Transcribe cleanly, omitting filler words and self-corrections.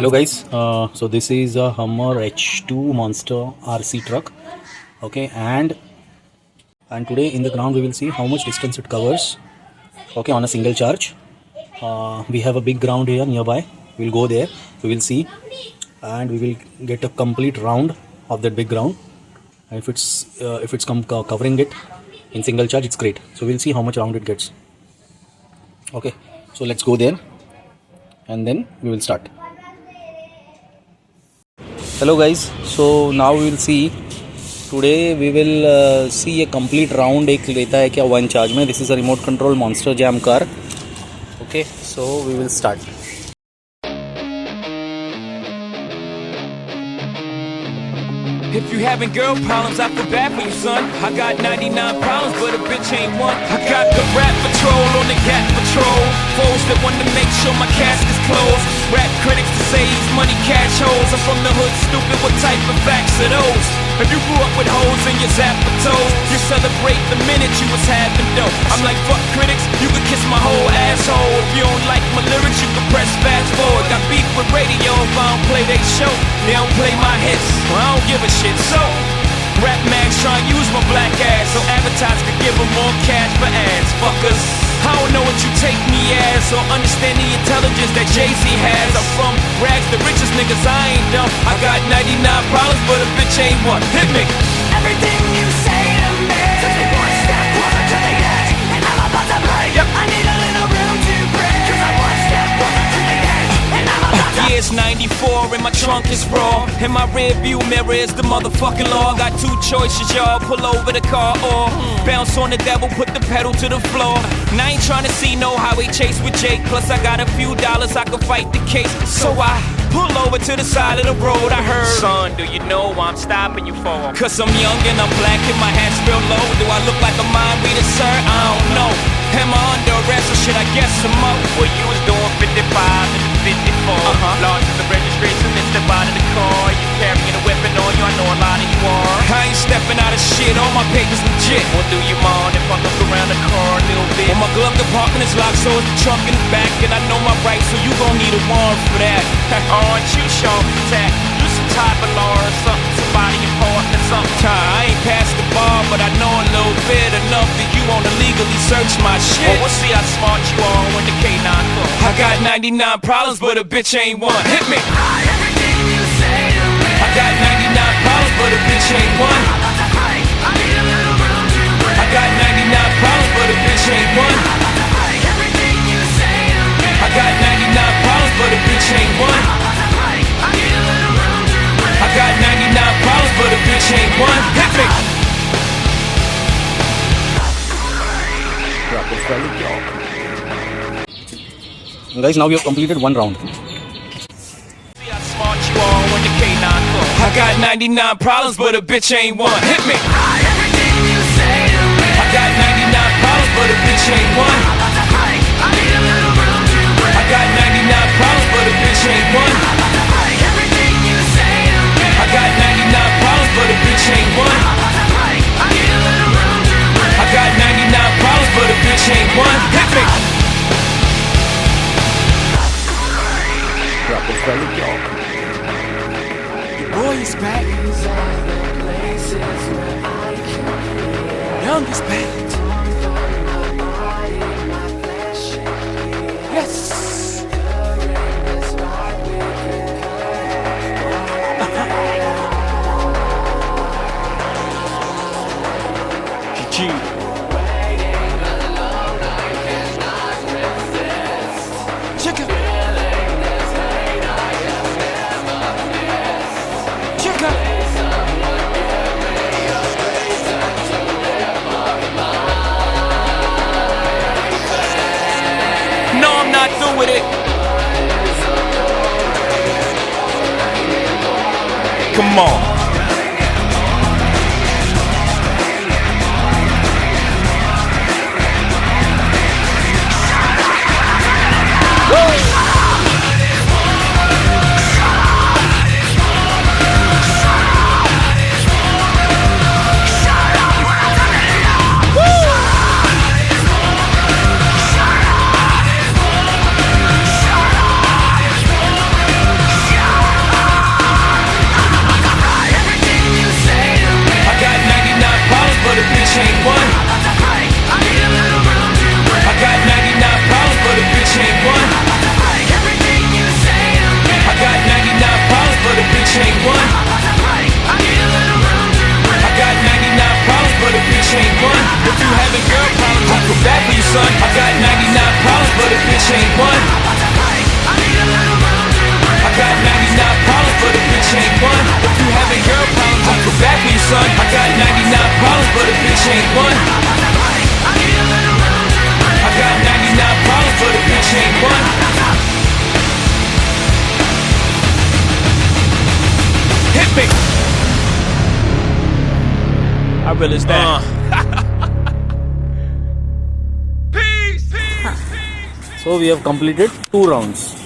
Hello guys, so this is a Hummer H2 Monster RC truck. Okay, and today in the ground we will see how much distance it covers. Okay, on a single charge. We have a big ground here nearby. We'll go there. We will see, and we will get a complete round of that big ground. And if it's covering it in single charge, it's great. So we'll see how much round it gets. Okay, so let's go there, and then we will start. Hello guys, so now we will see. Today we will see a complete round एक लेता है क्या one charge में. This is a remote control monster jam car. Okay, so we will start. If you having girl problems, I feel bad for you, son. I got 99 problems, but a bitch ain't one. I got the rap patrol on the cat patrol. Foes that want to make sure my cask is closed. Rap critics to say he's money cash holes. I'm from the hood, stupid, what type of facts are those? If you grew up with hoes in your zapper toes, you celebrate the minute you was having dope. I'm like, fuck critics, you can kiss my whole asshole. If you don't like my lyrics, you can press fast forward. Got beef with radio if I don't play they show. They don't play my hits, well I don't give a shit. So, rap mags try and use my black ass so advertisers could give them more cash for ads. Fuckers, I don't know what you take me as or understand the intelligence that Jay-Z has. I'm from rags, the richest niggas, I ain't dumb. I got 99 problems, but a bitch ain't one. Hit me. Everything you say to me, just a one step closer to the edge, and I'm about to break. Yep. I need a little room to breathe, 'cause I'm one step closer to the edge, and I'm about to. Yeah, it's 94 and my trunk is raw, and my rear view mirror is the motherfucking law. Got two choices, y'all, pull over the car or bounce on the devil, put the pedal to the floor. And I ain't trying to see no highway chase with Jake, plus I got a few dollars I could fight the case. So I pull over to the side of the road. I heard, son, do you know why I'm stopping you for? 'Cause I'm young and I'm black and my hat's real low. Do I look like a mind reader, sir? I don't know. Am I under arrest or should I guess some more? Well, you was doing 55 and 54. Lost in the registration and step out of the car. You carrying a weapon on you, I know a lot of you are. I ain't stepping out of shit, all my papers legit. Well, do you mind if I look around the car a little bit? Well, my glove compartment is locked, so it's the trunk in the back. And I know my rights, so you gon' need a warrant for that. Aren't you sharp attack? You some type of law or something, somebody important or something. I ain't past the bar, but I know a little bit enough that you wanna legally search my shit. Oh, we'll see how smart you are when the K9 comes. I got 99 problems, but a bitch ain't one. Hit me. Everything you say to me. I got 99 problems, but a bitch ain't one. I'm about to break. I need a little room to breathe. I got 99 problems, but a bitch ain't one. I'm about to break. Everything you say to me. I got 99 problems, but a bitch ain't one. I'm about to break. I need a little room to breathe. I got 99 problems, but a bitch ain't one. Hit me. Guys, now we have completed one round. See how smart you are when the K9 comes. I got 99 problems, but a bitch ain't one. Hit me. Everything you say to me. I got 99 problems, but a bitch ain't one. I'm about to break. I need a little room to breathe. I got 99 problems, but a bitch ain't one. I'm about to break. Everything you say to me. I got 99 problems, but a bitch ain't one. I'm about to break. I need a little room to breathe. I got 99 problems, but a bitch ain't one. Hit me. Your boy is back. Young is back. Yes. Check it. Check it. No, I'm not through with it. Come on. bitch ain't one. I got 99 problems, but a bitch ain't one. If you having girl problems, I feel bad for you, son. I got 99 problems, but a bitch ain't one. I got 99 problems, but a bitch ain't one. Hit me. How real is that? So we have completed 2 rounds.